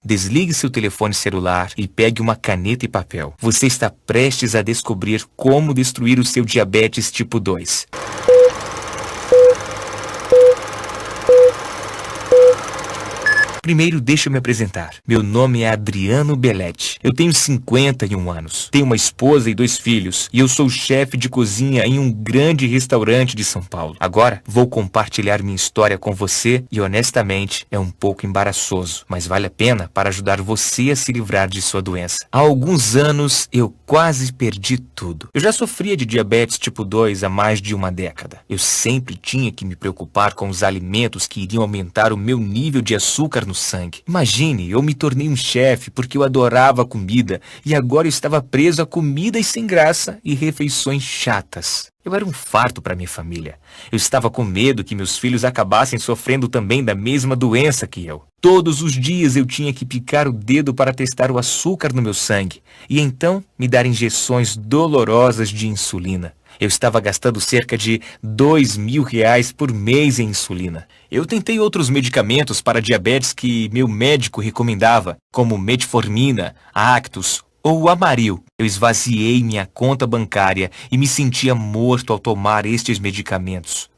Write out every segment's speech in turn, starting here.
Desligue seu telefone celular e pegue uma caneta e papel. Você está prestes a descobrir como destruir o seu diabetes tipo 2. Primeiro, deixa eu me apresentar. Meu nome é Adriano Belletti. Eu tenho 51 anos. Tenho uma esposa e 2 filhos. E eu sou chefe de cozinha em um grande restaurante de São Paulo. Agora, vou compartilhar minha história com você e, honestamente, é um pouco embaraçoso. Mas vale a pena para ajudar você a se livrar de sua doença. Há alguns anos, eu quase perdi tudo. Eu já sofria de diabetes tipo 2 há mais de uma década. Eu sempre tinha que me preocupar com os alimentos que iriam aumentar o meu nível de açúcar no sangue. Imagine, eu me tornei um chefe porque eu adorava comida e agora eu estava preso a comidas sem graça e refeições chatas. Eu era um fardo para minha família. Eu estava com medo que meus filhos acabassem sofrendo também da mesma doença que eu. Todos os dias eu tinha que picar o dedo para testar o açúcar no meu sangue e então me dar injeções dolorosas de insulina. Eu estava gastando cerca de R$ 2.000 por mês em insulina. Eu tentei outros medicamentos para diabetes que meu médico recomendava, como metformina, Actos ou Amaryl. Eu esvaziei minha conta bancária e me sentia morto ao tomar estes medicamentos.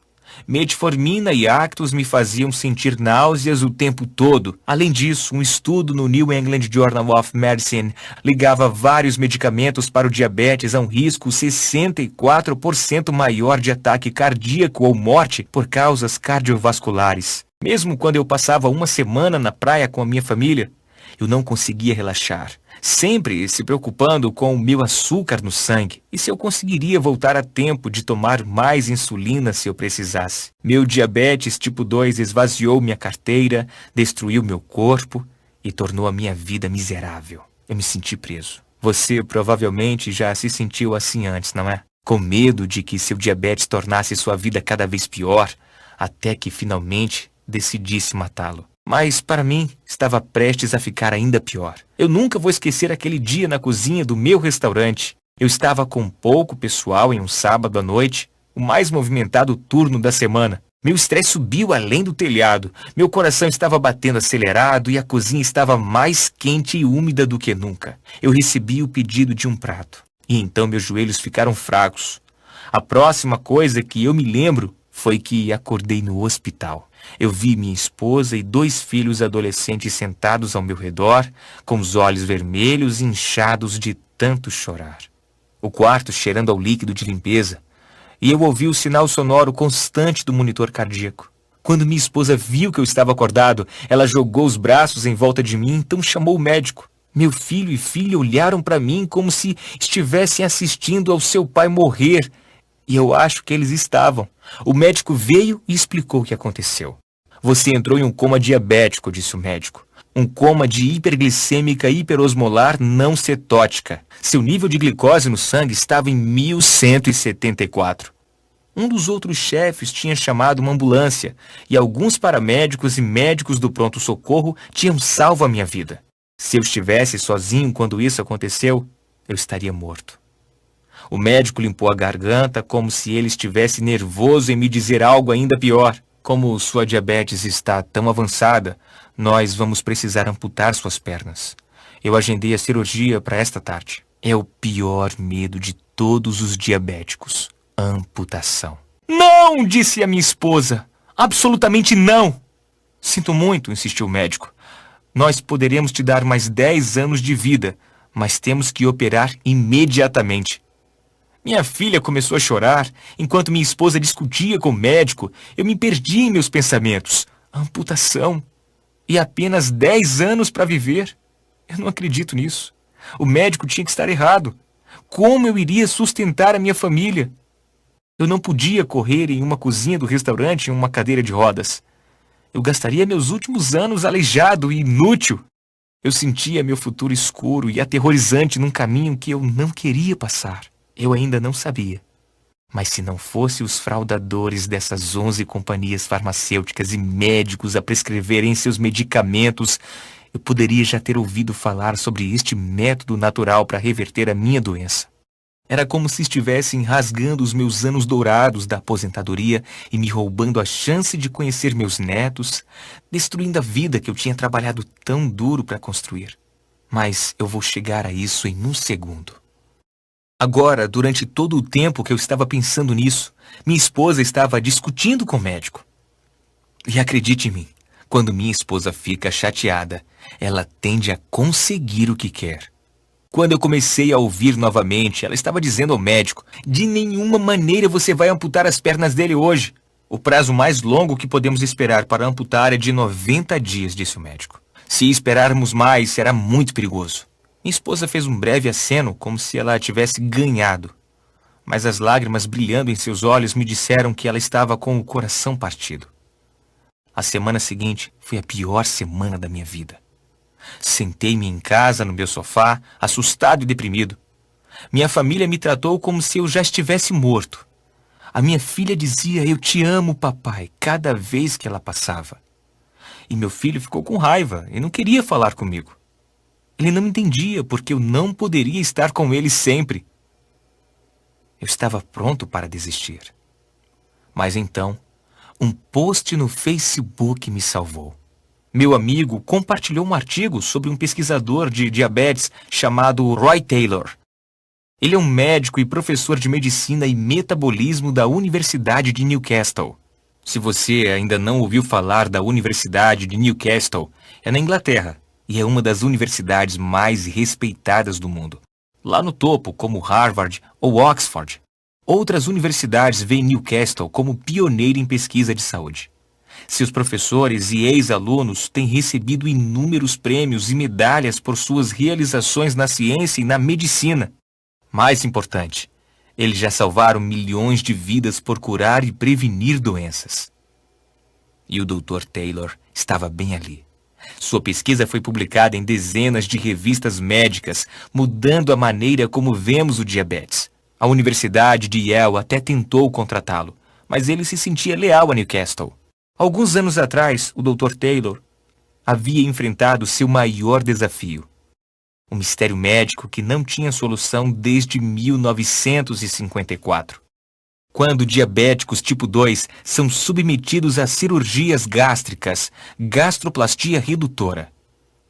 Metformina e Actos me faziam sentir náuseas o tempo todo. Além disso, um estudo no New England Journal of Medicine ligava vários medicamentos para o diabetes a um risco 64% maior de ataque cardíaco ou morte por causas cardiovasculares. Mesmo quando eu passava uma semana na praia com a minha família, eu não conseguia relaxar, sempre se preocupando com o meu açúcar no sangue e se eu conseguiria voltar a tempo de tomar mais insulina se eu precisasse. Meu diabetes tipo 2 esvaziou minha carteira, destruiu meu corpo e tornou a minha vida miserável. Eu me senti preso. Você provavelmente já se sentiu assim antes, não é? Com medo de que seu diabetes tornasse sua vida cada vez pior, até que finalmente decidisse matá-lo. Mas, para mim, estava prestes a ficar ainda pior. Eu nunca vou esquecer aquele dia na cozinha do meu restaurante. Eu estava com pouco pessoal em um sábado à noite, o mais movimentado turno da semana. Meu estresse subiu além do telhado. Meu coração estava batendo acelerado e a cozinha estava mais quente e úmida do que nunca. Eu recebi o pedido de um prato. E então meus joelhos ficaram fracos. A próxima coisa que eu me lembro foi que acordei no hospital. Eu vi minha esposa e 2 filhos adolescentes sentados ao meu redor, com os olhos vermelhos e inchados de tanto chorar. O quarto cheirando ao líquido de limpeza, e eu ouvi o sinal sonoro constante do monitor cardíaco. Quando minha esposa viu que eu estava acordado, ela jogou os braços em volta de mim, então chamou o médico. Meu filho e filha olharam para mim como se estivessem assistindo ao seu pai morrer, e eu acho que eles estavam. O médico veio e explicou o que aconteceu. Você entrou em um coma diabético, disse o médico. Um coma de hiperglicêmica hiperosmolar não cetótica. Seu nível de glicose no sangue estava em 1174. Um dos outros chefes tinha chamado uma ambulância e alguns paramédicos e médicos do pronto-socorro tinham salvo a minha vida. Se eu estivesse sozinho quando isso aconteceu, eu estaria morto. O médico limpou a garganta como se ele estivesse nervoso em me dizer algo ainda pior. Como sua diabetes está tão avançada, nós vamos precisar amputar suas pernas. Eu agendei a cirurgia para esta tarde. É o pior medo de todos os diabéticos. Amputação. Não, disse a minha esposa. Absolutamente não. Sinto muito, insistiu o médico. Nós poderemos te dar mais 10 anos de vida, mas temos que operar imediatamente. Minha filha começou a chorar, enquanto minha esposa discutia com o médico. Eu me perdi em meus pensamentos. Amputação. E apenas 10 anos para viver. Eu não acredito nisso. O médico tinha que estar errado. Como eu iria sustentar a minha família? Eu não podia correr em uma cozinha do restaurante em uma cadeira de rodas. Eu gastaria meus últimos anos aleijado e inútil. Eu sentia meu futuro escuro e aterrorizante num caminho que eu não queria passar. Eu ainda não sabia. Mas se não fosse os fraudadores dessas 11 companhias farmacêuticas e médicos a prescreverem seus medicamentos, eu poderia já ter ouvido falar sobre este método natural para reverter a minha doença. Era como se estivessem rasgando os meus anos dourados da aposentadoria e me roubando a chance de conhecer meus netos, destruindo a vida que eu tinha trabalhado tão duro para construir. Mas eu vou chegar a isso em um segundo. Agora, durante todo o tempo que eu estava pensando nisso, minha esposa estava discutindo com o médico. E acredite em mim, quando minha esposa fica chateada, ela tende a conseguir o que quer. Quando eu comecei a ouvir novamente, ela estava dizendo ao médico: de nenhuma maneira você vai amputar as pernas dele hoje. O prazo mais longo que podemos esperar para amputar é de 90 dias, disse o médico. Se esperarmos mais, será muito perigoso. Minha esposa fez um breve aceno, como se ela tivesse ganhado. Mas as lágrimas brilhando em seus olhos me disseram que ela estava com o coração partido. A semana seguinte foi a pior semana da minha vida. Sentei-me em casa, no meu sofá, assustado e deprimido. Minha família me tratou como se eu já estivesse morto. A minha filha dizia: "Eu te amo, papai", cada vez que ela passava. E meu filho ficou com raiva e não queria falar comigo. Ele não me entendia porque eu não poderia estar com ele sempre. Eu estava pronto para desistir. Mas então, um post no Facebook me salvou. Meu amigo compartilhou um artigo sobre um pesquisador de diabetes chamado Roy Taylor. Ele é um médico e professor de medicina e metabolismo da Universidade de Newcastle. Se você ainda não ouviu falar da Universidade de Newcastle, é na Inglaterra e é uma das universidades mais respeitadas do mundo. Lá no topo, como Harvard ou Oxford. Outras universidades veem Newcastle como pioneiro em pesquisa de saúde. Seus professores e ex-alunos têm recebido inúmeros prêmios e medalhas por suas realizações na ciência e na medicina. Mais importante, eles já salvaram milhões de vidas por curar e prevenir doenças. E o Dr. Taylor estava bem ali. Sua pesquisa foi publicada em dezenas de revistas médicas, mudando a maneira como vemos o diabetes. A Universidade de Yale até tentou contratá-lo, mas ele se sentia leal a Newcastle. Alguns anos atrás, o Dr. Taylor havia enfrentado seu maior desafio. Um mistério médico que não tinha solução desde 1954. Quando diabéticos tipo 2 são submetidos a cirurgias gástricas, gastroplastia redutora.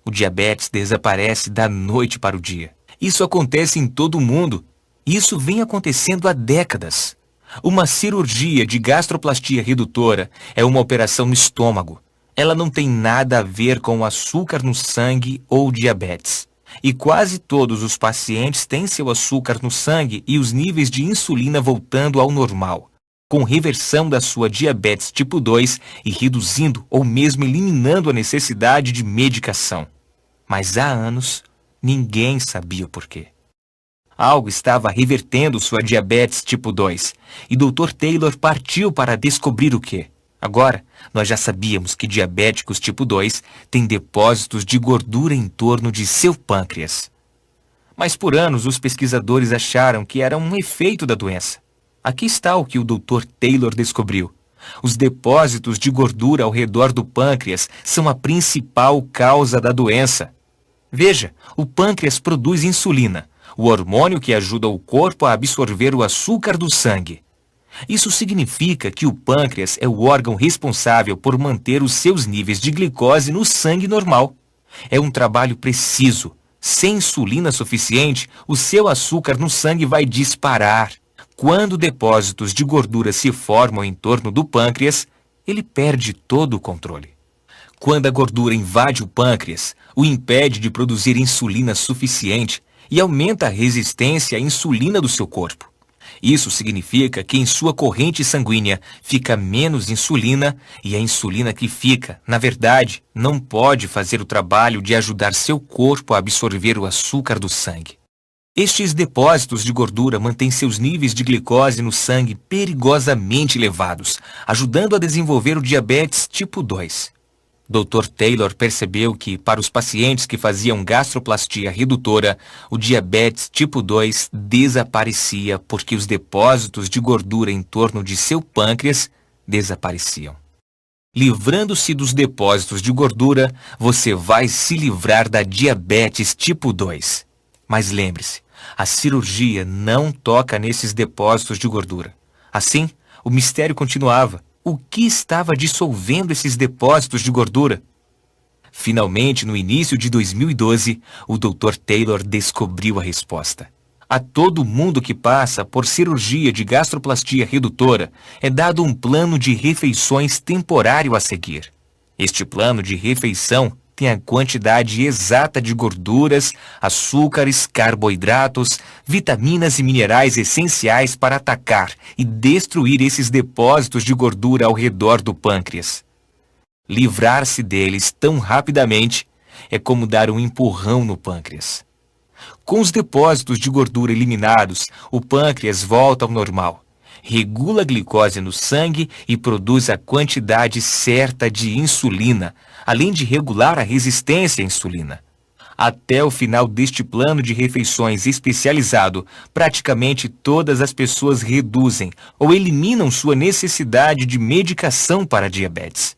O diabetes desaparece da noite para o dia. Isso acontece em todo o mundo. Isso vem acontecendo há décadas. Uma cirurgia de gastroplastia redutora é uma operação no estômago. Ela não tem nada a ver com açúcar no sangue ou diabetes. E quase todos os pacientes têm seu açúcar no sangue e os níveis de insulina voltando ao normal, com reversão da sua diabetes tipo 2 e reduzindo ou mesmo eliminando a necessidade de medicação. Mas há anos, ninguém sabia o porquê. Algo estava revertendo sua diabetes tipo 2 e Dr. Taylor partiu para descobrir o quê. Agora, nós já sabíamos que diabéticos tipo 2 têm depósitos de gordura em torno de seu pâncreas. Mas por anos os pesquisadores acharam que era um efeito da doença. Aqui está o que o Dr. Taylor descobriu. Os depósitos de gordura ao redor do pâncreas são a principal causa da doença. Veja, o pâncreas produz insulina, o hormônio que ajuda o corpo a absorver o açúcar do sangue. Isso significa que o pâncreas é o órgão responsável por manter os seus níveis de glicose no sangue normal. É um trabalho preciso. Sem insulina suficiente, o seu açúcar no sangue vai disparar. Quando depósitos de gordura se formam em torno do pâncreas, ele perde todo o controle. Quando a gordura invade o pâncreas, o impede de produzir insulina suficiente e aumenta a resistência à insulina do seu corpo. Isso significa que em sua corrente sanguínea fica menos insulina e a insulina que fica, na verdade, não pode fazer o trabalho de ajudar seu corpo a absorver o açúcar do sangue. Estes depósitos de gordura mantêm seus níveis de glicose no sangue perigosamente elevados, ajudando a desenvolver o diabetes tipo 2. Dr. Taylor percebeu que, para os pacientes que faziam gastroplastia redutora, o diabetes tipo 2 desaparecia porque os depósitos de gordura em torno de seu pâncreas desapareciam. Livrando-se dos depósitos de gordura, você vai se livrar da diabetes tipo 2. Mas lembre-se, A cirurgia não toca nesses depósitos de gordura. Assim, o mistério continuava. O que estava dissolvendo esses depósitos de gordura? Finalmente, no início de 2012, o Dr. Taylor descobriu a resposta. A todo mundo que passa por cirurgia de gastroplastia redutora é dado um plano de refeições temporário a seguir. Este plano de refeição tem a quantidade exata de gorduras, açúcares, carboidratos, vitaminas e minerais essenciais para atacar e destruir esses depósitos de gordura ao redor do pâncreas. Livrar-se deles tão rapidamente é como dar um empurrão no pâncreas. Com os depósitos de gordura eliminados, o pâncreas volta ao normal, regula a glicose no sangue e produz a quantidade certa de insulina, além de regular a resistência à insulina. Até o final deste plano de refeições especializado, praticamente todas as pessoas reduzem ou eliminam sua necessidade de medicação para diabetes.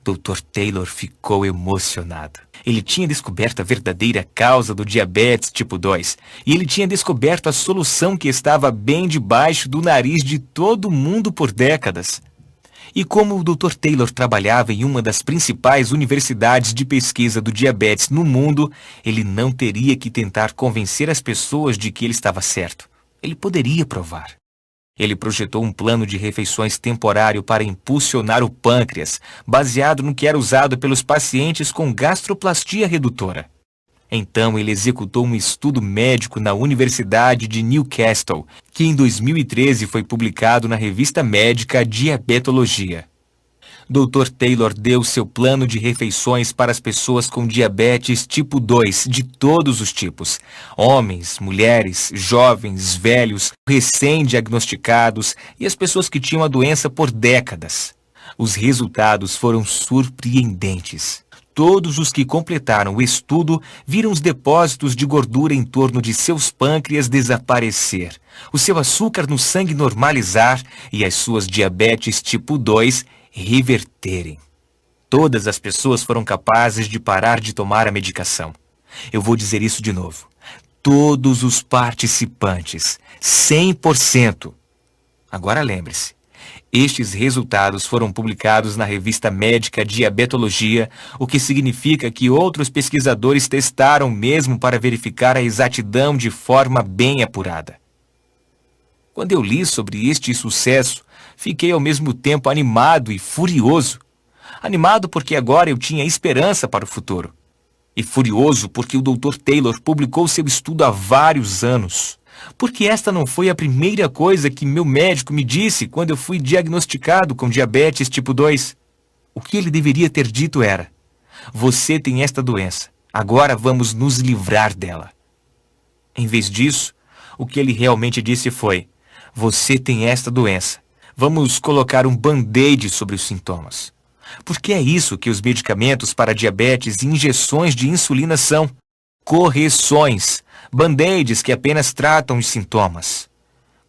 Dr. Taylor ficou emocionado. Ele tinha descoberto a verdadeira causa do diabetes tipo 2 e ele tinha descoberto a solução que estava bem debaixo do nariz de todo mundo por décadas. E como o Dr. Taylor trabalhava em uma das principais universidades de pesquisa do diabetes no mundo, ele não teria que tentar convencer as pessoas de que ele estava certo. Ele poderia provar. Ele projetou um plano de refeições temporário para impulsionar o pâncreas, baseado no que era usado pelos pacientes com gastroplastia redutora. Então ele executou um estudo médico na Universidade de Newcastle, que em 2013 foi publicado na revista médica Diabetologia. Dr. Taylor deu seu plano de refeições para as pessoas com diabetes tipo 2 de todos os tipos. Homens, mulheres, jovens, velhos, recém-diagnosticados e as pessoas que tinham a doença por décadas. Os resultados foram surpreendentes. Todos os que completaram o estudo viram os depósitos de gordura em torno de seus pâncreas desaparecer, o seu açúcar no sangue normalizar e as suas diabetes tipo 2 reverterem. Todas as pessoas foram capazes de parar de tomar a medicação. Eu vou dizer isso de novo. Todos os participantes, 100%. Agora lembre-se, estes resultados foram publicados na revista médica Diabetologia, o que significa que outros pesquisadores testaram mesmo para verificar a exatidão de forma bem apurada. Quando eu li sobre este sucesso, fiquei ao mesmo tempo animado e furioso. Animado porque agora eu tinha esperança para o futuro. E furioso porque o Dr. Taylor publicou seu estudo há vários anos. Porque esta não foi a primeira coisa que meu médico me disse quando eu fui diagnosticado com diabetes tipo 2. O que ele deveria ter dito era: você tem esta doença, agora vamos nos livrar dela. Em vez disso, o que ele realmente disse foi: você tem esta doença, vamos colocar um band-aid sobre os sintomas. Porque é isso que os medicamentos para diabetes e injeções de insulina são: correções, band-aids que apenas tratam os sintomas.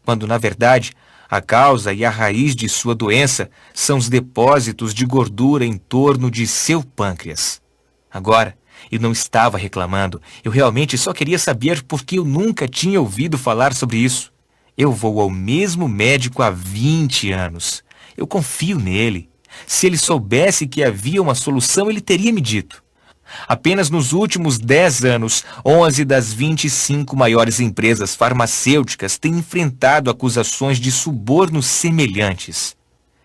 Quando, na verdade, a causa e a raiz de sua doença são os depósitos de gordura em torno de seu pâncreas. Agora, eu não estava reclamando, eu realmente só queria saber por que eu nunca tinha ouvido falar sobre isso. Eu vou ao mesmo médico há 20 anos. Eu confio nele. Se ele soubesse que havia uma solução, ele teria me dito. Apenas nos últimos 10 anos, 11 das 25 maiores empresas farmacêuticas têm enfrentado acusações de subornos semelhantes.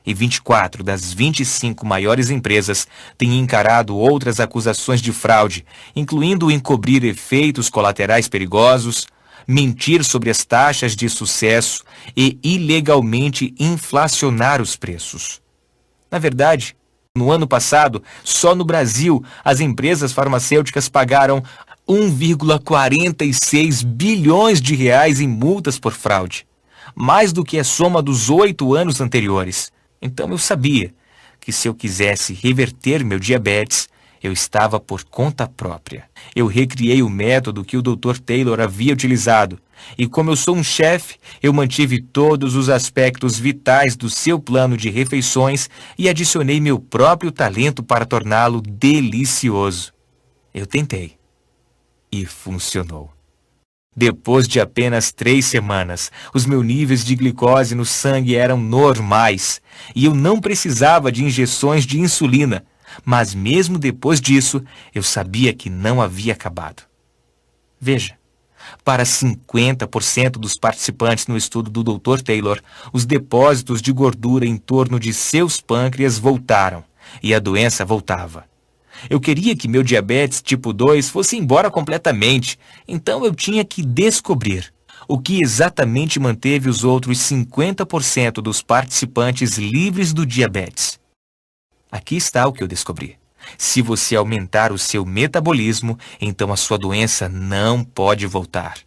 E 24 das 25 maiores empresas têm encarado outras acusações de fraude, incluindo encobrir efeitos colaterais perigosos, mentir sobre as taxas de sucesso e ilegalmente inflacionar os preços. Na verdade, no ano passado, só no Brasil, as empresas farmacêuticas pagaram 1,46 bilhões de reais em multas por fraude, mais do que a soma dos 8 anos anteriores. Então eu sabia que se eu quisesse reverter meu diabetes, eu estava por conta própria. Eu recriei o método que o Dr. Taylor havia utilizado. E como eu sou um chefe, eu mantive todos os aspectos vitais do seu plano de refeições e adicionei meu próprio talento para torná-lo delicioso. Eu tentei. E funcionou. Depois de apenas 3 semanas, os meus níveis de glicose no sangue eram normais e eu não precisava de injeções de insulina. Mas mesmo depois disso, eu sabia que não havia acabado. Veja, para 50% dos participantes no estudo do Dr. Taylor, os depósitos de gordura em torno de seus pâncreas voltaram e a doença voltava. Eu queria que meu diabetes tipo 2 fosse embora completamente, então eu tinha que descobrir o que exatamente manteve os outros 50% dos participantes livres do diabetes. Aqui está o que eu descobri. Se você aumentar o seu metabolismo, então a sua doença não pode voltar.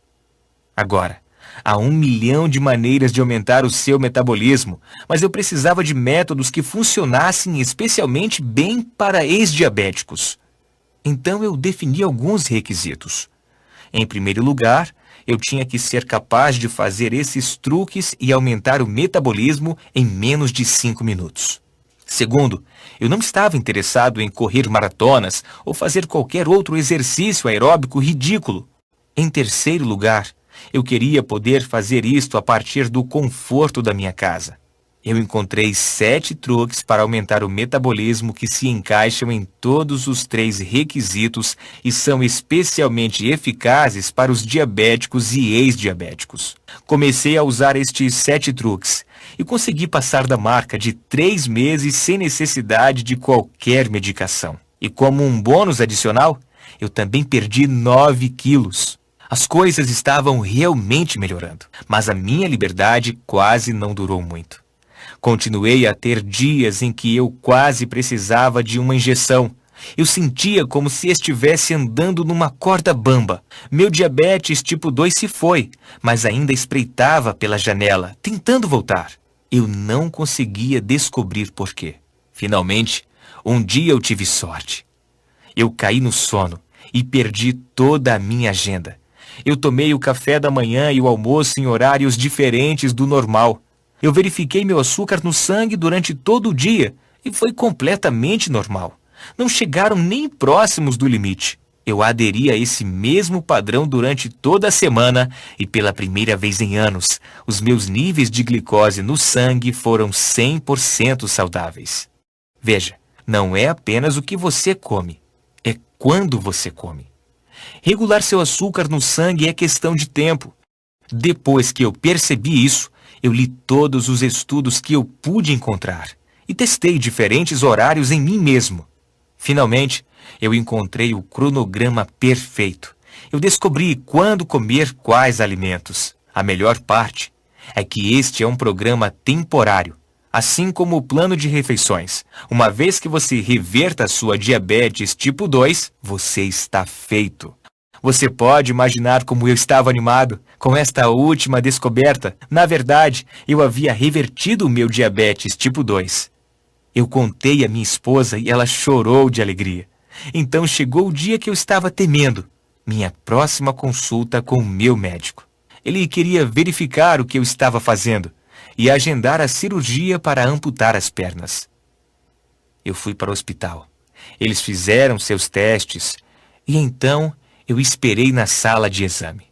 Agora, há 1 milhão de maneiras de aumentar o seu metabolismo, mas eu precisava de métodos que funcionassem especialmente bem para ex-diabéticos. Então eu defini alguns requisitos. Em primeiro lugar, eu tinha que ser capaz de fazer esses truques e aumentar o metabolismo em menos de 5 minutos. Segundo, eu não estava interessado em correr maratonas ou fazer qualquer outro exercício aeróbico ridículo. Em terceiro lugar, eu queria poder fazer isto a partir do conforto da minha casa. Eu encontrei 7 truques para aumentar o metabolismo que se encaixam em todos os 3 requisitos e são especialmente eficazes para os diabéticos e ex-diabéticos. Comecei a usar estes 7 truques e consegui passar da marca de 3 meses sem necessidade de qualquer medicação. E como um bônus adicional, eu também perdi 9 quilos. As coisas estavam realmente melhorando, mas a minha liberdade quase não durou muito. Continuei a ter dias em que eu quase precisava de uma injeção. Eu sentia como se estivesse andando numa corda bamba. Meu diabetes tipo 2 se foi, mas ainda espreitava pela janela, tentando voltar. Eu não conseguia descobrir por quê. Finalmente, um dia eu tive sorte. Eu caí no sono e perdi toda a minha agenda. Eu tomei o café da manhã e o almoço em horários diferentes do normal. Eu verifiquei meu açúcar no sangue durante todo o dia e foi completamente normal. Não chegaram nem próximos do limite. Eu aderi a esse mesmo padrão durante toda a semana e pela primeira vez em anos, os meus níveis de glicose no sangue foram 100% saudáveis. Veja, não é apenas o que você come, é quando você come. Regular seu açúcar no sangue é questão de tempo. Depois que eu percebi isso, eu li todos os estudos que eu pude encontrar e testei diferentes horários em mim mesmo. Finalmente, eu encontrei o cronograma perfeito. Eu descobri quando comer quais alimentos. A melhor parte é que este é um programa temporário, assim como o plano de refeições. Uma vez que você reverta a sua diabetes tipo 2, você está feito. Você pode imaginar como eu estava animado com esta última descoberta. Na verdade, eu havia revertido o meu diabetes tipo 2. Eu contei à minha esposa e ela chorou de alegria. Então chegou o dia que eu estava temendo, minha próxima consulta com o meu médico. Ele queria verificar o que eu estava fazendo e agendar a cirurgia para amputar as pernas. Eu fui para o hospital. Eles fizeram seus testes e então eu esperei na sala de exame.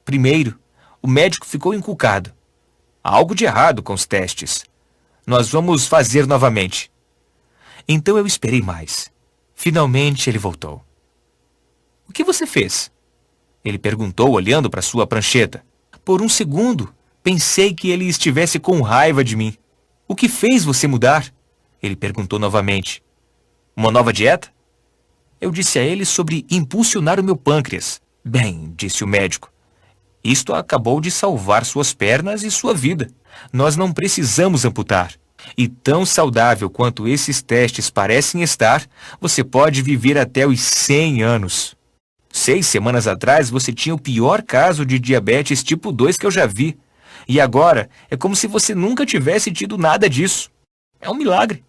Primeiro, o médico ficou encucado. Há algo de errado com os testes. Nós vamos fazer novamente. Então eu esperei mais. Finalmente ele voltou. O que você fez? Ele perguntou olhando para sua prancheta. Por um segundo, pensei que ele estivesse com raiva de mim. O que fez você mudar? Ele perguntou novamente. Uma nova dieta? Eu disse a ele sobre impulsionar o meu pâncreas. Bem, disse o médico, isto acabou de salvar suas pernas e sua vida. Nós não precisamos amputar. E tão saudável quanto esses testes parecem estar, você pode viver até os 100 anos. 6 semanas atrás você tinha o pior caso de diabetes tipo 2 que eu já vi. E agora é como se você nunca tivesse tido nada disso. É um milagre.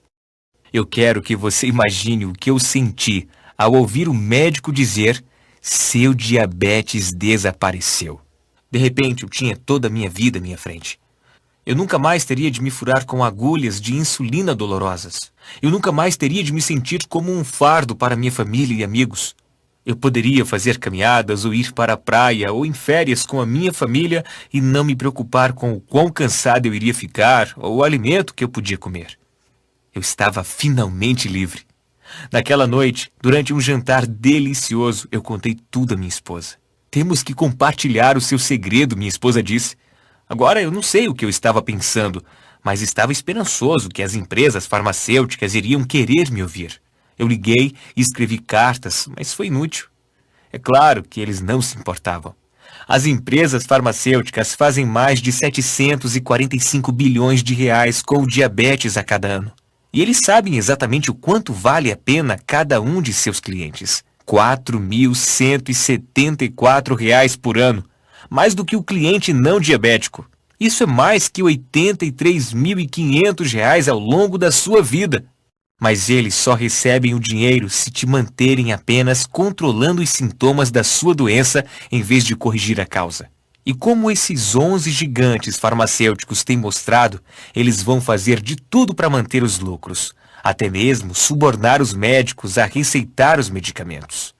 Eu quero que você imagine o que eu senti ao ouvir o médico dizer: seu diabetes desapareceu. De repente, eu tinha toda a minha vida à minha frente. Eu nunca mais teria de me furar com agulhas de insulina dolorosas. Eu nunca mais teria de me sentir como um fardo para minha família e amigos. Eu poderia fazer caminhadas ou ir para a praia ou em férias com a minha família e não me preocupar com o quão cansado eu iria ficar ou o alimento que eu podia comer. Eu estava finalmente livre. Naquela noite, durante um jantar delicioso, eu contei tudo à minha esposa. Temos que compartilhar o seu segredo, minha esposa disse. Agora eu não sei o que eu estava pensando, mas estava esperançoso que as empresas farmacêuticas iriam querer me ouvir. Eu liguei e escrevi cartas, mas foi inútil. É claro que eles não se importavam. As empresas farmacêuticas fazem mais de 745 bilhões de reais com o diabetes a cada ano. E eles sabem exatamente o quanto vale a pena cada um de seus clientes. R$ 4.174 por ano, mais do que o cliente não diabético. Isso é mais que R$ 83.500 ao longo da sua vida. Mas eles só recebem o dinheiro se te manterem apenas controlando os sintomas da sua doença em vez de corrigir a causa. E como esses 11 gigantes farmacêuticos têm mostrado, eles vão fazer de tudo para manter os lucros, até mesmo subornar os médicos a receitar os medicamentos.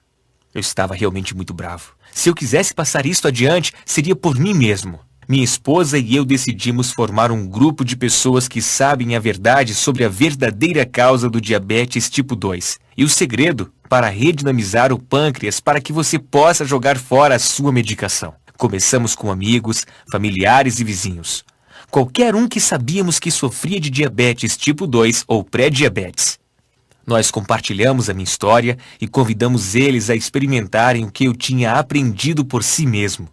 Eu estava realmente muito bravo. Se eu quisesse passar isto adiante, seria por mim mesmo. Minha esposa e eu decidimos formar um grupo de pessoas que sabem a verdade sobre a verdadeira causa do diabetes tipo 2 e o segredo para redinamizar o pâncreas para que você possa jogar fora a sua medicação. Começamos com amigos, familiares e vizinhos. Qualquer um que sabíamos que sofria de diabetes tipo 2 ou pré-diabetes. Nós compartilhamos a minha história e convidamos eles a experimentarem o que eu tinha aprendido por si mesmo.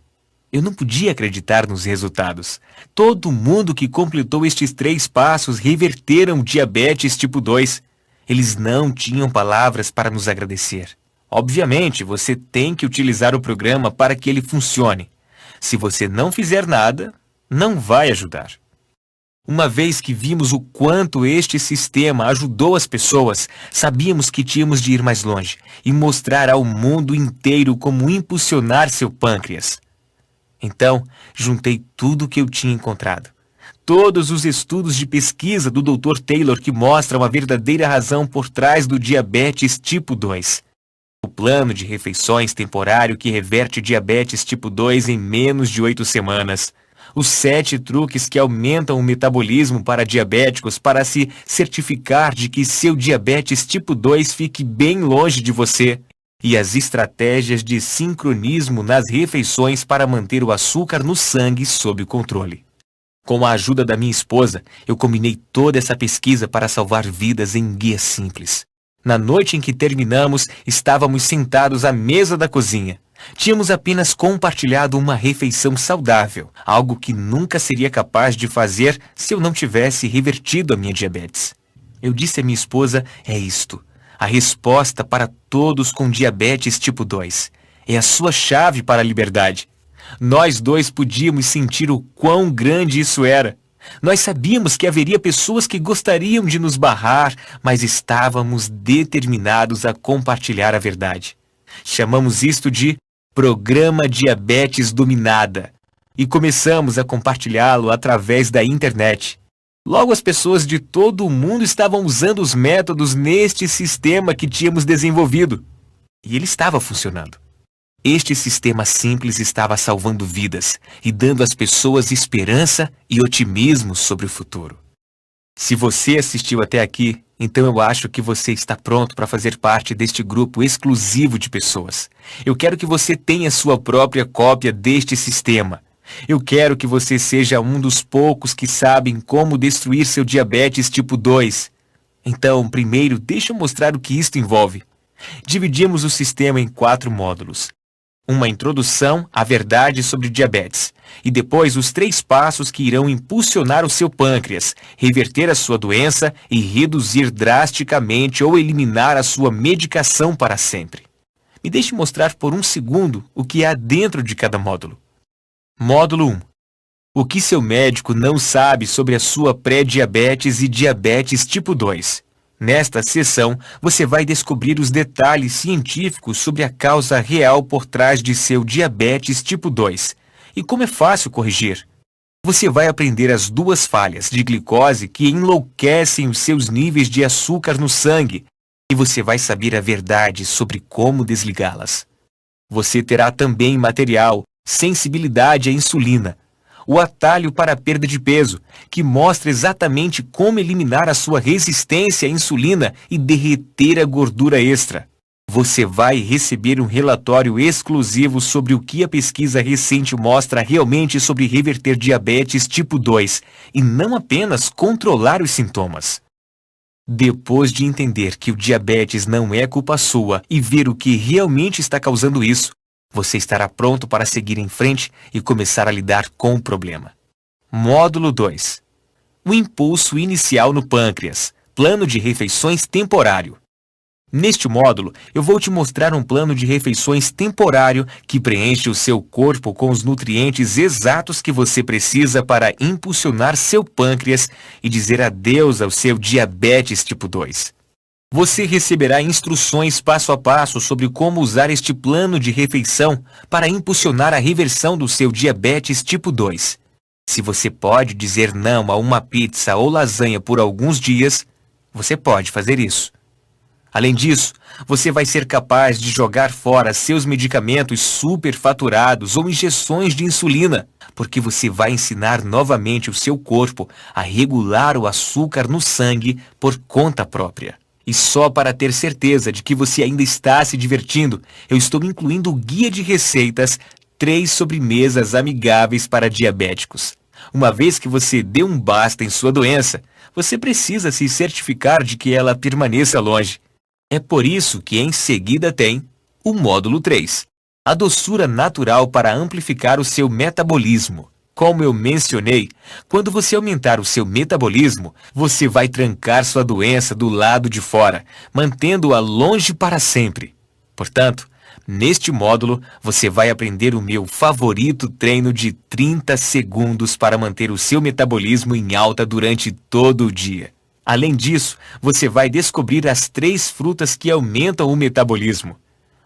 Eu não podia acreditar nos resultados. Todo mundo que completou estes 3 passos reverteram o diabetes tipo 2. Eles não tinham palavras para nos agradecer. Obviamente, você tem que utilizar o programa para que ele funcione. Se você não fizer nada, não vai ajudar. Uma vez que vimos o quanto este sistema ajudou as pessoas, sabíamos que tínhamos de ir mais longe e mostrar ao mundo inteiro como impulsionar seu pâncreas. Então, juntei tudo o que eu tinha encontrado. Todos os estudos de pesquisa do Dr. Taylor que mostram a verdadeira razão por trás do diabetes tipo 2. O plano de refeições temporário que reverte diabetes tipo 2 em menos de 8 semanas. Os 7 truques que aumentam o metabolismo para diabéticos para se certificar de que seu diabetes tipo 2 fique bem longe de você. E as estratégias de sincronismo nas refeições para manter o açúcar no sangue sob controle. Com a ajuda da minha esposa, eu combinei toda essa pesquisa para salvar vidas em um guia simples. Na noite em que terminamos, estávamos sentados à mesa da cozinha. Tínhamos apenas compartilhado uma refeição saudável, algo que nunca seria capaz de fazer se eu não tivesse revertido a minha diabetes. Eu disse à minha esposa, é isto. A resposta para todos com diabetes tipo 2. É a sua chave para a liberdade. Nós dois podíamos sentir o quão grande isso era. Nós sabíamos que haveria pessoas que gostariam de nos barrar, mas estávamos determinados a compartilhar a verdade. Chamamos isto de Programa Diabetes Dominada e começamos a compartilhá-lo através da internet. Logo, as pessoas de todo o mundo estavam usando os métodos neste sistema que tínhamos desenvolvido. E ele estava funcionando. Este sistema simples estava salvando vidas e dando às pessoas esperança e otimismo sobre o futuro. Se você assistiu até aqui, então eu acho que você está pronto para fazer parte deste grupo exclusivo de pessoas. Eu quero que você tenha sua própria cópia deste sistema. Eu quero que você seja um dos poucos que sabem como destruir seu diabetes tipo 2. Então, primeiro, deixa eu mostrar o que isto envolve. Dividimos o sistema em 4 módulos. Uma introdução à verdade sobre diabetes. E depois os 3 passos que irão impulsionar o seu pâncreas, reverter a sua doença e reduzir drasticamente ou eliminar a sua medicação para sempre. Me deixe mostrar por um segundo o que há dentro de cada módulo. Módulo 1. O que seu médico não sabe sobre a sua pré-diabetes e diabetes tipo 2. Nesta sessão, você vai descobrir os detalhes científicos sobre a causa real por trás de seu diabetes tipo 2 e como é fácil corrigir. Você vai aprender as 2 falhas de glicose que enlouquecem os seus níveis de açúcar no sangue e você vai saber a verdade sobre como desligá-las. Você terá também material, sensibilidade à insulina, o atalho para a perda de peso, que mostra exatamente como eliminar a sua resistência à insulina e derreter a gordura extra. Você vai receber um relatório exclusivo sobre o que a pesquisa recente mostra realmente sobre reverter diabetes tipo 2 e não apenas controlar os sintomas. Depois de entender que o diabetes não é culpa sua e ver o que realmente está causando isso, você estará pronto para seguir em frente e começar a lidar com o problema. Módulo 2. O impulso inicial no pâncreas. Plano de refeições temporário. Neste módulo, eu vou te mostrar um plano de refeições temporário que preenche o seu corpo com os nutrientes exatos que você precisa para impulsionar seu pâncreas e dizer adeus ao seu diabetes tipo 2. Você receberá instruções passo a passo sobre como usar este plano de refeição para impulsionar a reversão do seu diabetes tipo 2. Se você pode dizer não a uma pizza ou lasanha por alguns dias, você pode fazer isso. Além disso, você vai ser capaz de jogar fora seus medicamentos superfaturados ou injeções de insulina, porque você vai ensinar novamente o seu corpo a regular o açúcar no sangue por conta própria. E só para ter certeza de que você ainda está se divertindo, eu estou incluindo o guia de receitas 3 sobremesas amigáveis para diabéticos. Uma vez que você deu um basta em sua doença, você precisa se certificar de que ela permaneça longe. É por isso que em seguida tem o módulo 3, a doçura natural para amplificar o seu metabolismo. Como eu mencionei, quando você aumentar o seu metabolismo, você vai trancar sua doença do lado de fora, mantendo-a longe para sempre. Portanto, neste módulo, você vai aprender o meu favorito treino de 30 segundos para manter o seu metabolismo em alta durante todo o dia. Além disso, você vai descobrir as 3 frutas que aumentam o metabolismo.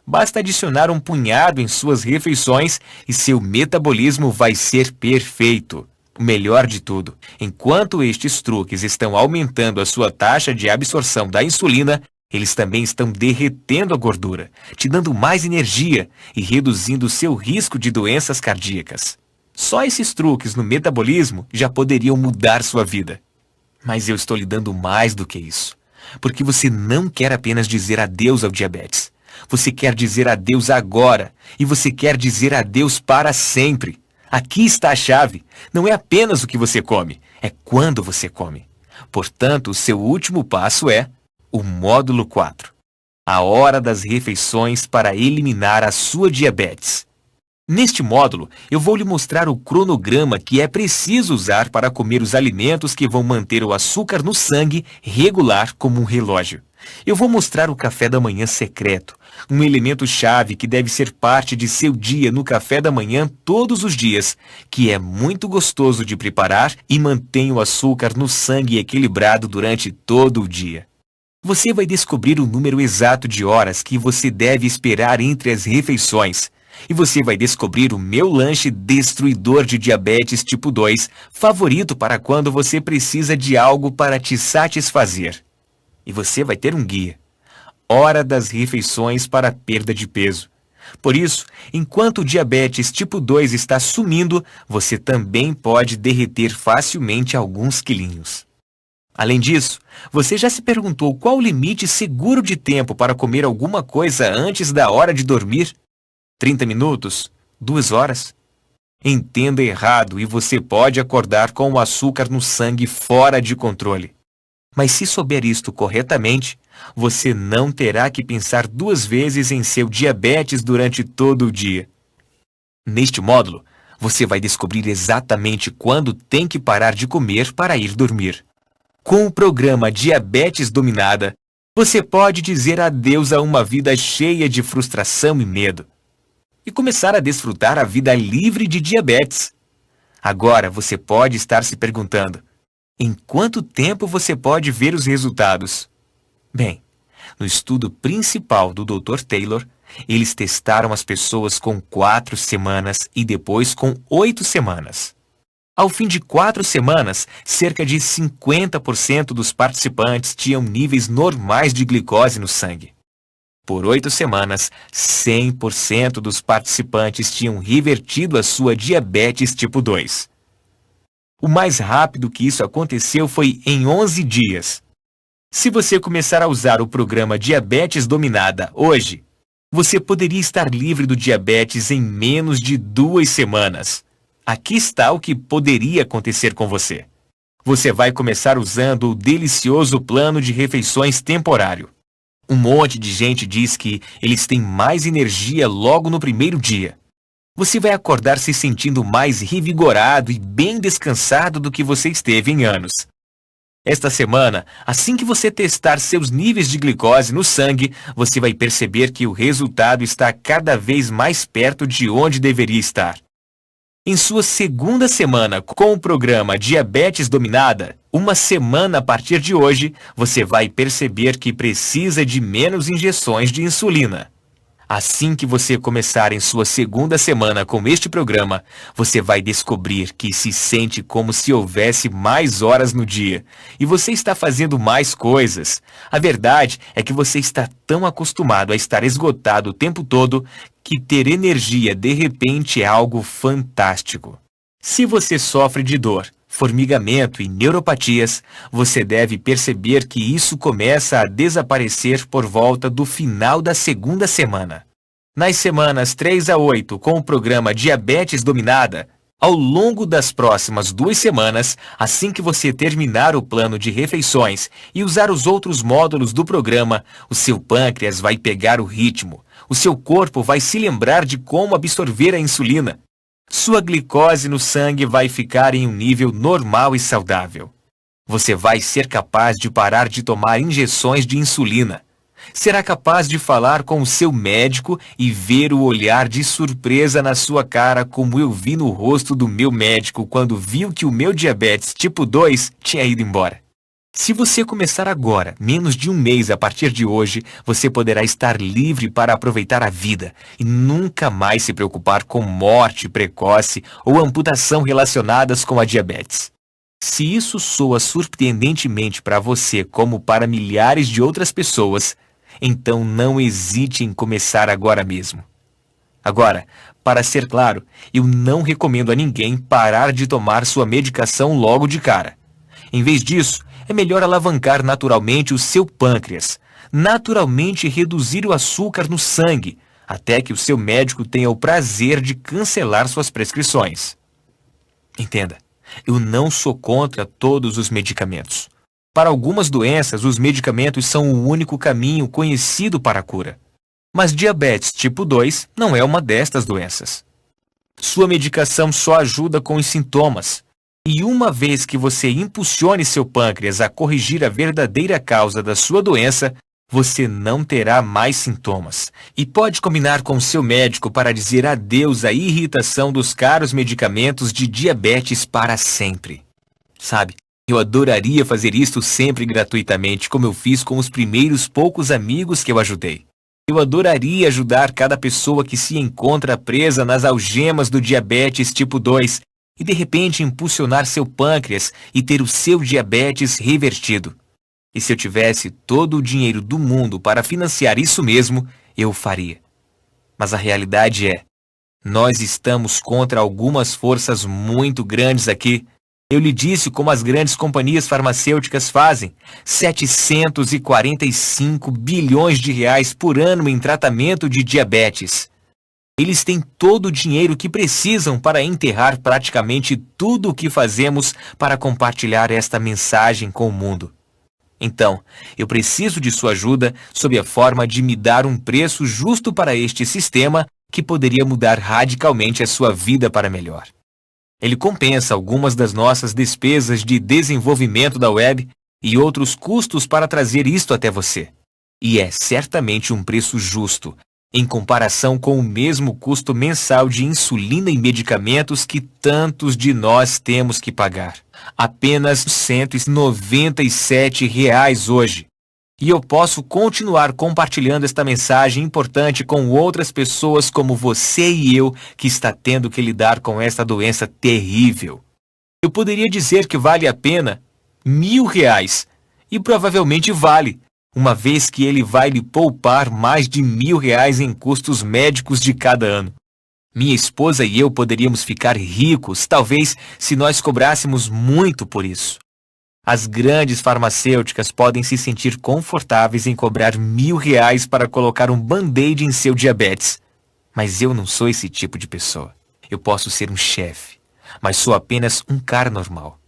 Basta adicionar um punhado em suas refeições e seu metabolismo vai ser perfeito. O melhor de tudo, enquanto estes truques estão aumentando a sua taxa de absorção da insulina, eles também estão derretendo a gordura, te dando mais energia e reduzindo o seu risco de doenças cardíacas. Só esses truques no metabolismo já poderiam mudar sua vida. Mas eu estou lhe dando mais do que isso, porque você não quer apenas dizer adeus ao diabetes. Você quer dizer adeus agora e você quer dizer adeus para sempre. Aqui está a chave. Não é apenas o que você come, é quando você come. Portanto, o seu último passo é o módulo 4. A hora das refeições para eliminar a sua diabetes. Neste módulo, eu vou lhe mostrar o cronograma que é preciso usar para comer os alimentos que vão manter o açúcar no sangue regular como um relógio. Eu vou mostrar o café da manhã secreto, um elemento-chave que deve ser parte de seu dia no café da manhã todos os dias, que é muito gostoso de preparar e mantém o açúcar no sangue equilibrado durante todo o dia. Você vai descobrir o número exato de horas que você deve esperar entre as refeições. E você vai descobrir o meu lanche destruidor de diabetes tipo 2, favorito para quando você precisa de algo para te satisfazer. E você vai ter um guia. Hora das refeições para perda de peso. Por isso, enquanto o diabetes tipo 2 está sumindo, você também pode derreter facilmente alguns quilinhos. Além disso, você já se perguntou qual o limite seguro de tempo para comer alguma coisa antes da hora de dormir? 30 minutos? 2 horas? Entenda errado e você pode acordar com o açúcar no sangue fora de controle. Mas se souber isto corretamente, você não terá que pensar 2 vezes em seu diabetes durante todo o dia. Neste módulo, você vai descobrir exatamente quando tem que parar de comer para ir dormir. Com o programa Diabetes Dominada, você pode dizer adeus a uma vida cheia de frustração e medo e começar a desfrutar a vida livre de diabetes. Agora você pode estar se perguntando, em quanto tempo você pode ver os resultados? Bem, no estudo principal do Dr. Taylor, eles testaram as pessoas com 4 semanas e depois com 8 semanas. Ao fim de 4 semanas, cerca de 50% dos participantes tinham níveis normais de glicose no sangue. Por 8 semanas, 100% dos participantes tinham revertido a sua diabetes tipo 2. O mais rápido que isso aconteceu foi em 11 dias. Se você começar a usar o programa Diabetes Dominada hoje, você poderia estar livre do diabetes em menos de 2 semanas. Aqui está o que poderia acontecer com você. Você vai começar usando o delicioso plano de refeições temporário. Um monte de gente diz que eles têm mais energia logo no primeiro dia. Você vai acordar se sentindo mais revigorado e bem descansado do que você esteve em anos. Esta semana, assim que você testar seus níveis de glicose no sangue, você vai perceber que o resultado está cada vez mais perto de onde deveria estar. Em sua segunda semana com o programa Diabetes Dominada, uma semana a partir de hoje, você vai perceber que precisa de menos injeções de insulina. Assim que você começar em sua segunda semana com este programa, você vai descobrir que se sente como se houvesse mais horas no dia e você está fazendo mais coisas. A verdade é que você está tão acostumado a estar esgotado o tempo todo que ter energia de repente é algo fantástico. Se você sofre de dor, formigamento e neuropatias, você deve perceber que isso começa a desaparecer por volta do final da segunda semana. Nas semanas 3 a 8, com o programa Diabetes Dominada, ao longo das próximas 2 semanas, assim que você terminar o plano de refeições e usar os outros módulos do programa, o seu pâncreas vai pegar o ritmo, o seu corpo vai se lembrar de como absorver a insulina. Sua glicose no sangue vai ficar em um nível normal e saudável. Você vai ser capaz de parar de tomar injeções de insulina. Será capaz de falar com o seu médico e ver o olhar de surpresa na sua cara como eu vi no rosto do meu médico quando viu que o meu diabetes tipo 2 tinha ido embora. Se você começar agora, menos de um mês a partir de hoje, você poderá estar livre para aproveitar a vida e nunca mais se preocupar com morte precoce ou amputação relacionadas com a diabetes. Se isso soa surpreendentemente para você como para milhares de outras pessoas, então não hesite em começar agora mesmo. Agora, para ser claro, eu não recomendo a ninguém parar de tomar sua medicação logo de cara. Em vez disso, é melhor alavancar naturalmente o seu pâncreas, naturalmente reduzir o açúcar no sangue, até que o seu médico tenha o prazer de cancelar suas prescrições. Entenda, eu não sou contra todos os medicamentos. Para algumas doenças, os medicamentos são o único caminho conhecido para a cura. Mas diabetes tipo 2 não é uma destas doenças. Sua medicação só ajuda com os sintomas. E uma vez que você impulsione seu pâncreas a corrigir a verdadeira causa da sua doença, você não terá mais sintomas. E pode combinar com seu médico para dizer adeus à irritação dos caros medicamentos de diabetes para sempre. Sabe, eu adoraria fazer isto sempre gratuitamente, como eu fiz com os primeiros poucos amigos que eu ajudei. Eu adoraria ajudar cada pessoa que se encontra presa nas algemas do diabetes tipo 2 e de repente impulsionar seu pâncreas e ter o seu diabetes revertido. E se eu tivesse todo o dinheiro do mundo para financiar isso mesmo, eu o faria. Mas a realidade é, nós estamos contra algumas forças muito grandes aqui. Eu lhe disse como as grandes companhias farmacêuticas fazem, 745 bilhões de reais por ano em tratamento de diabetes. Eles têm todo o dinheiro que precisam para enterrar praticamente tudo o que fazemos para compartilhar esta mensagem com o mundo. Então, eu preciso de sua ajuda sob a forma de me dar um preço justo para este sistema que poderia mudar radicalmente a sua vida para melhor. Ele compensa algumas das nossas despesas de desenvolvimento da web e outros custos para trazer isto até você. E é certamente um preço justo, em comparação com o mesmo custo mensal de insulina e medicamentos que tantos de nós temos que pagar. Apenas R$ 197 hoje. E eu posso continuar compartilhando esta mensagem importante com outras pessoas como você e eu que está tendo que lidar com esta doença terrível. Eu poderia dizer que vale a pena R$ 1.000, e provavelmente vale, uma vez que ele vai lhe poupar mais de R$ 1.000 em custos médicos de cada ano. Minha esposa e eu poderíamos ficar ricos, talvez, se nós cobrássemos muito por isso. As grandes farmacêuticas podem se sentir confortáveis em cobrar R$ 1.000 para colocar um band-aid em seu diabetes. Mas eu não sou esse tipo de pessoa. Eu posso ser um chefe, mas sou apenas um cara normal.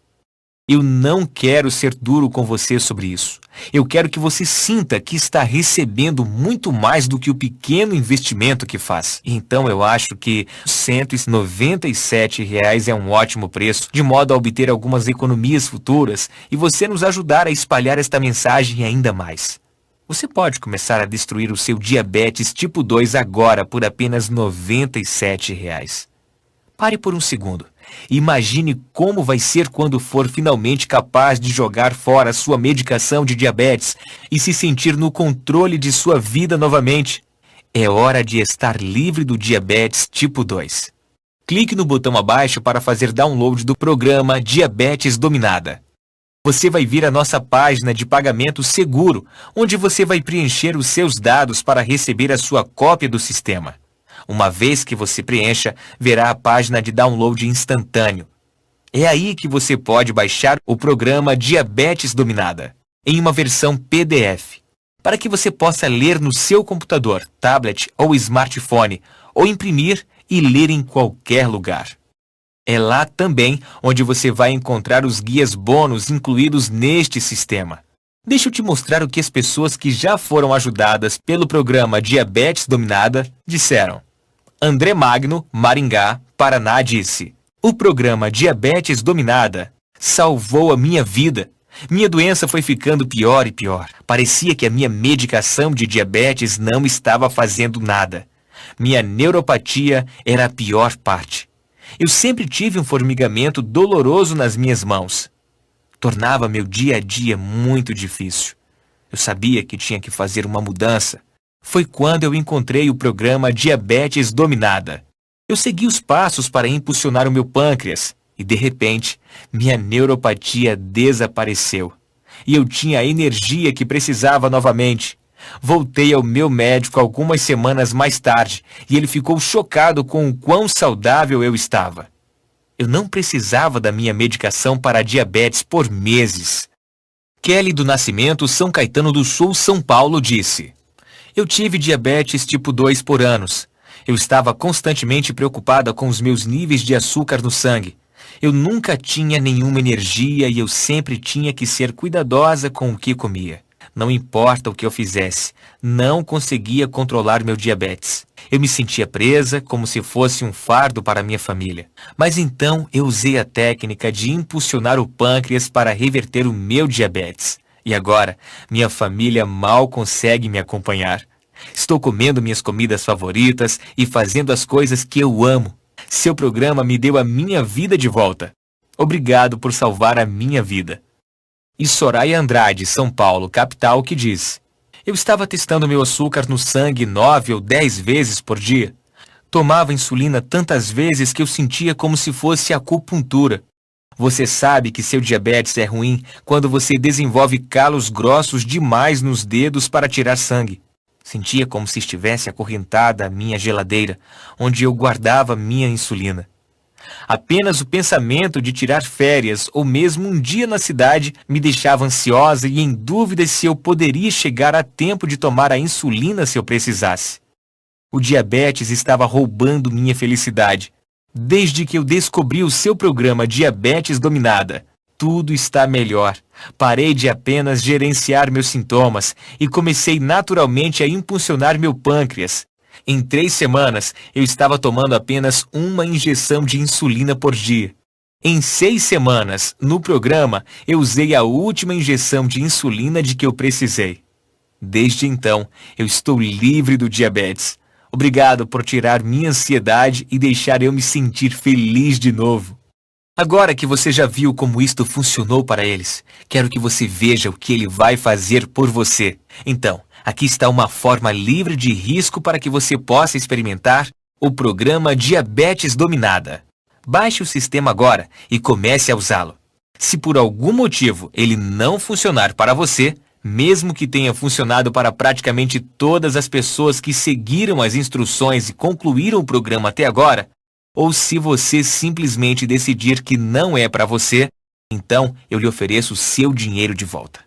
Eu não quero ser duro com você sobre isso. Eu quero que você sinta que está recebendo muito mais do que o pequeno investimento que faz. Então eu acho que R$ 197 é um ótimo preço, de modo a obter algumas economias futuras e você nos ajudar a espalhar esta mensagem ainda mais. Você pode começar a destruir o seu diabetes tipo 2 agora por apenas R$ 97. Pare por um segundo. Imagine como vai ser quando for finalmente capaz de jogar fora sua medicação de diabetes e se sentir no controle de sua vida novamente. É hora de estar livre do diabetes tipo 2. Clique no botão abaixo para fazer download do programa Diabetes Dominada. Você vai vir à nossa página de pagamento seguro, onde você vai preencher os seus dados para receber a sua cópia do sistema. Uma vez que você preencha, verá a página de download instantâneo. É aí que você pode baixar o programa Diabetes Dominada, em uma versão PDF, para que você possa ler no seu computador, tablet ou smartphone, ou imprimir e ler em qualquer lugar. É lá também onde você vai encontrar os guias bônus incluídos neste sistema. Deixa eu te mostrar o que as pessoas que já foram ajudadas pelo programa Diabetes Dominada disseram. André Magno, Maringá, Paraná, disse: o programa Diabetes Dominada salvou a minha vida. Minha doença foi ficando pior e pior. Parecia que a minha medicação de diabetes não estava fazendo nada. Minha neuropatia era a pior parte. Eu sempre tive um formigamento doloroso nas minhas mãos. Tornava meu dia a dia muito difícil. Eu sabia que tinha que fazer uma mudança. Foi quando eu encontrei o programa Diabetes Dominada. Eu segui os passos para impulsionar o meu pâncreas e, de repente, minha neuropatia desapareceu. E eu tinha a energia que precisava novamente. Voltei ao meu médico algumas semanas mais tarde e ele ficou chocado com o quão saudável eu estava. Eu não precisava da minha medicação para a diabetes por meses. Kelly do Nascimento, São Caetano do Sul, São Paulo, disse: eu tive diabetes tipo 2 por anos. Eu estava constantemente preocupada com os meus níveis de açúcar no sangue. Eu nunca tinha nenhuma energia e eu sempre tinha que ser cuidadosa com o que comia. Não importa o que eu fizesse, não conseguia controlar meu diabetes. Eu me sentia presa como se fosse um fardo para minha família. Mas então eu usei a técnica de impulsionar o pâncreas para reverter o meu diabetes. E agora, minha família mal consegue me acompanhar. Estou comendo minhas comidas favoritas e fazendo as coisas que eu amo. Seu programa me deu a minha vida de volta. Obrigado por salvar a minha vida. E Soraya Andrade, São Paulo, capital, que diz: eu estava testando meu açúcar no sangue 9 ou 10 vezes por dia. Tomava insulina tantas vezes que eu sentia como se fosse acupuntura. Você sabe que seu diabetes é ruim quando você desenvolve calos grossos demais nos dedos para tirar sangue. Sentia como se estivesse acorrentada a minha geladeira, onde eu guardava minha insulina. Apenas o pensamento de tirar férias ou mesmo um dia na cidade me deixava ansiosa e em dúvida se eu poderia chegar a tempo de tomar a insulina se eu precisasse. O diabetes estava roubando minha felicidade. Desde que eu descobri o seu programa Diabetes Dominada, tudo está melhor. Parei de apenas gerenciar meus sintomas e comecei naturalmente a impulsionar meu pâncreas. Em 3 semanas, eu estava tomando apenas uma injeção de insulina por dia. Em 6 semanas, no programa, eu usei a última injeção de insulina de que eu precisei. Desde então, eu estou livre do diabetes. Obrigado por tirar minha ansiedade e deixar eu me sentir feliz de novo. Agora que você já viu como isto funcionou para eles, quero que você veja o que ele vai fazer por você. Então, aqui está uma forma livre de risco para que você possa experimentar o programa Diabetes Dominada. Baixe o sistema agora e comece a usá-lo. Se por algum motivo ele não funcionar para você, mesmo que tenha funcionado para praticamente todas as pessoas que seguiram as instruções e concluíram o programa até agora, ou se você simplesmente decidir que não é para você, então eu lhe ofereço o seu dinheiro de volta.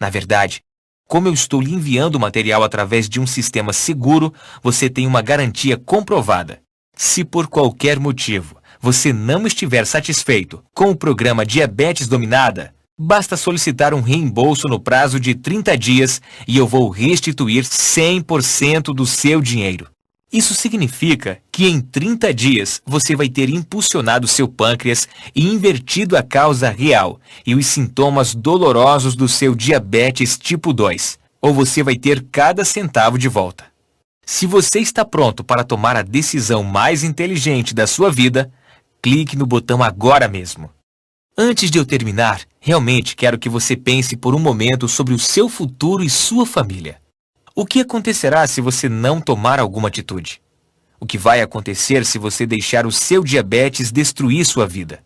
Na verdade, como eu estou lhe enviando o material através de um sistema seguro, você tem uma garantia comprovada. Se por qualquer motivo você não estiver satisfeito com o programa Diabetes Dominada, basta solicitar um reembolso no prazo de 30 dias e eu vou restituir 100% do seu dinheiro. Isso significa que em 30 dias você vai ter impulsionado seu pâncreas e invertido a causa real e os sintomas dolorosos do seu diabetes tipo 2, ou você vai ter cada centavo de volta. Se você está pronto para tomar a decisão mais inteligente da sua vida, clique no botão agora mesmo. Antes de eu terminar, realmente quero que você pense por um momento sobre o seu futuro e sua família. O que acontecerá se você não tomar alguma atitude? O que vai acontecer se você deixar o seu diabetes destruir sua vida?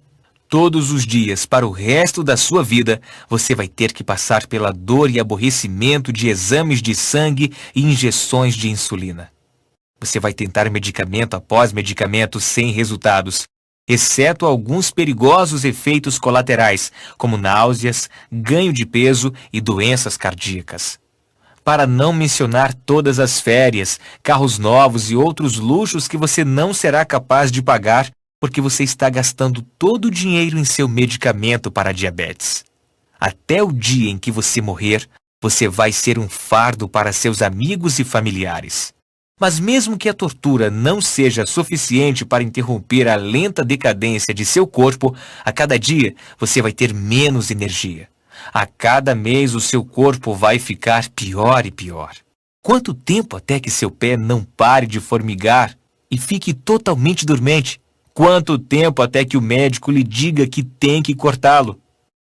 Todos os dias, para o resto da sua vida, você vai ter que passar pela dor e aborrecimento de exames de sangue e injeções de insulina. Você vai tentar medicamento após medicamento sem resultados, exceto alguns perigosos efeitos colaterais, como náuseas, ganho de peso e doenças cardíacas. Para não mencionar todas as férias, carros novos e outros luxos que você não será capaz de pagar porque você está gastando todo o dinheiro em seu medicamento para a diabetes. Até o dia em que você morrer, você vai ser um fardo para seus amigos e familiares. Mas mesmo que a tortura não seja suficiente para interromper a lenta decadência de seu corpo, a cada dia você vai ter menos energia. A cada mês o seu corpo vai ficar pior e pior. Quanto tempo até que seu pé não pare de formigar e fique totalmente dormente? Quanto tempo até que o médico lhe diga que tem que cortá-lo?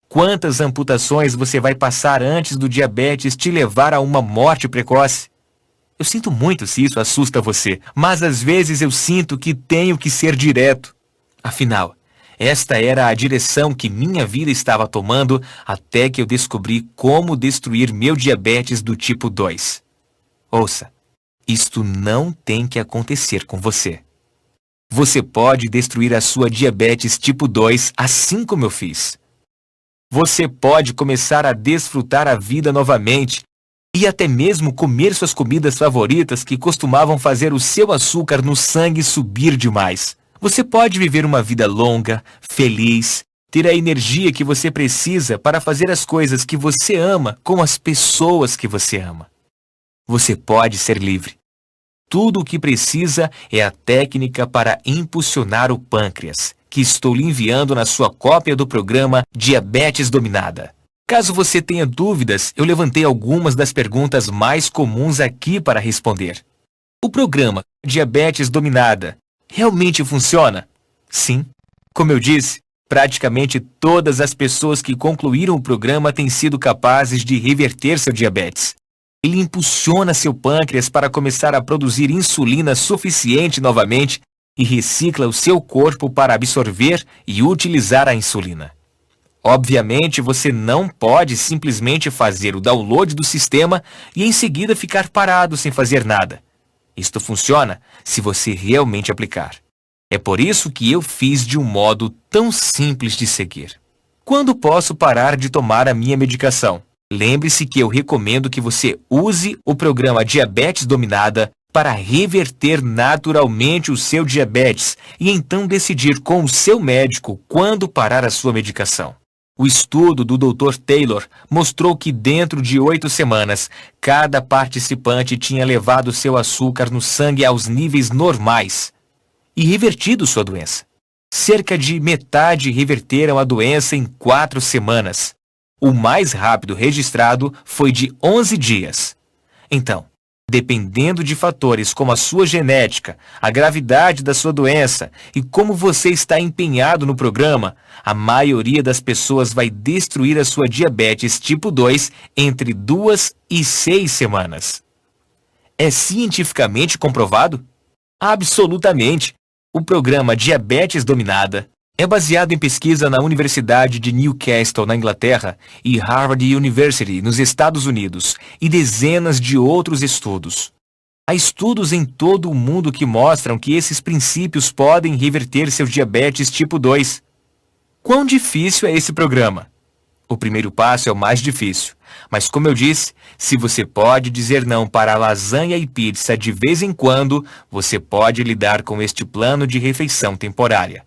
Quantas amputações você vai passar antes do diabetes te levar a uma morte precoce? Eu sinto muito se isso assusta você, mas às vezes eu sinto que tenho que ser direto. Afinal, esta era a direção que minha vida estava tomando até que eu descobri como destruir meu diabetes do tipo 2. Ouça, isto não tem que acontecer com você. Você pode destruir a sua diabetes tipo 2 assim como eu fiz. Você pode começar a desfrutar a vida novamente e até mesmo comer suas comidas favoritas que costumavam fazer o seu açúcar no sangue subir demais. Você pode viver uma vida longa, feliz, ter a energia que você precisa para fazer as coisas que você ama com as pessoas que você ama. Você pode ser livre. Tudo o que precisa é a técnica para impulsionar o pâncreas, que estou lhe enviando na sua cópia do programa Diabetes Dominada. Caso você tenha dúvidas, eu levantei algumas das perguntas mais comuns aqui para responder. O programa Diabetes Dominada realmente funciona? Sim. Como eu disse, praticamente todas as pessoas que concluíram o programa têm sido capazes de reverter seu diabetes. Ele impulsiona seu pâncreas para começar a produzir insulina suficiente novamente e recicla o seu corpo para absorver e utilizar a insulina. Obviamente, você não pode simplesmente fazer o download do sistema e em seguida ficar parado sem fazer nada. Isto funciona se você realmente aplicar. É por isso que eu fiz de um modo tão simples de seguir. Quando posso parar de tomar a minha medicação? Lembre-se que eu recomendo que você use o programa Diabetes Dominada para reverter naturalmente o seu diabetes e então decidir com o seu médico quando parar a sua medicação. O estudo do Dr. Taylor mostrou que dentro de 8 semanas, cada participante tinha levado seu açúcar no sangue aos níveis normais e revertido sua doença. Cerca de metade reverteram a doença em 4 semanas. O mais rápido registrado foi de 11 dias. Então, dependendo de fatores como a sua genética, a gravidade da sua doença e como você está empenhado no programa, a maioria das pessoas vai destruir a sua diabetes tipo 2 entre 2 e 6 semanas. É cientificamente comprovado? Absolutamente. O programa Diabetes Dominada é baseado em pesquisa na Universidade de Newcastle, na Inglaterra, e Harvard University, nos Estados Unidos, e dezenas de outros estudos. Há estudos em todo o mundo que mostram que esses princípios podem reverter seu diabetes tipo 2. Quão difícil é esse programa? O primeiro passo é o mais difícil, mas como eu disse, se você pode dizer não para lasanha e pizza de vez em quando, você pode lidar com este plano de refeição temporária.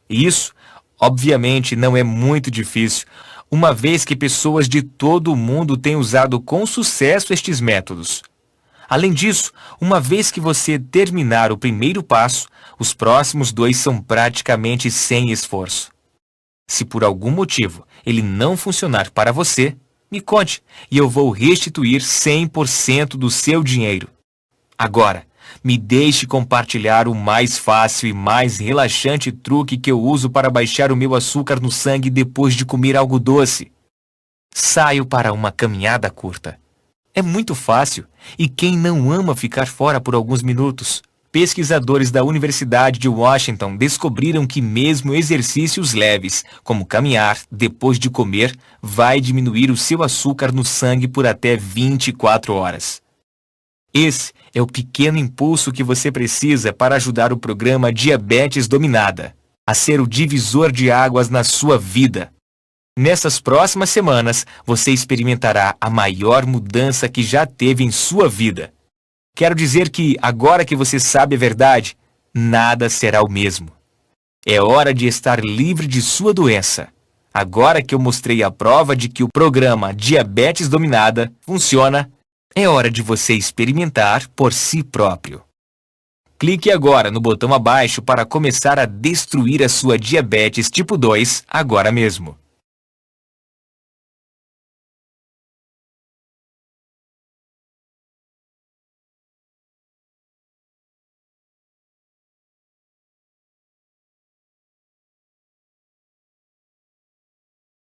E isso, obviamente, não é muito difícil, uma vez que pessoas de todo o mundo têm usado com sucesso estes métodos. Além disso, uma vez que você terminar o primeiro passo, os próximos 2 são praticamente sem esforço. Se por algum motivo ele não funcionar para você, me conte e eu vou restituir 100% do seu dinheiro. Agora, me deixe compartilhar o mais fácil e mais relaxante truque que eu uso para baixar o meu açúcar no sangue depois de comer algo doce. Saio para uma caminhada curta. É muito fácil, e quem não ama ficar fora por alguns minutos? Pesquisadores da Universidade de Washington descobriram que mesmo exercícios leves, como caminhar depois de comer, vai diminuir o seu açúcar no sangue por até 24 horas. Esse é o pequeno impulso que você precisa para ajudar o programa Diabetes Dominada a ser o divisor de águas na sua vida. Nessas próximas semanas, você experimentará a maior mudança que já teve em sua vida. Quero dizer que, agora que você sabe a verdade, nada será o mesmo. É hora de estar livre de sua doença. Agora que eu mostrei a prova de que o programa Diabetes Dominada funciona, é hora de você experimentar por si próprio. Clique agora no botão abaixo para começar a destruir a sua diabetes tipo 2 agora mesmo.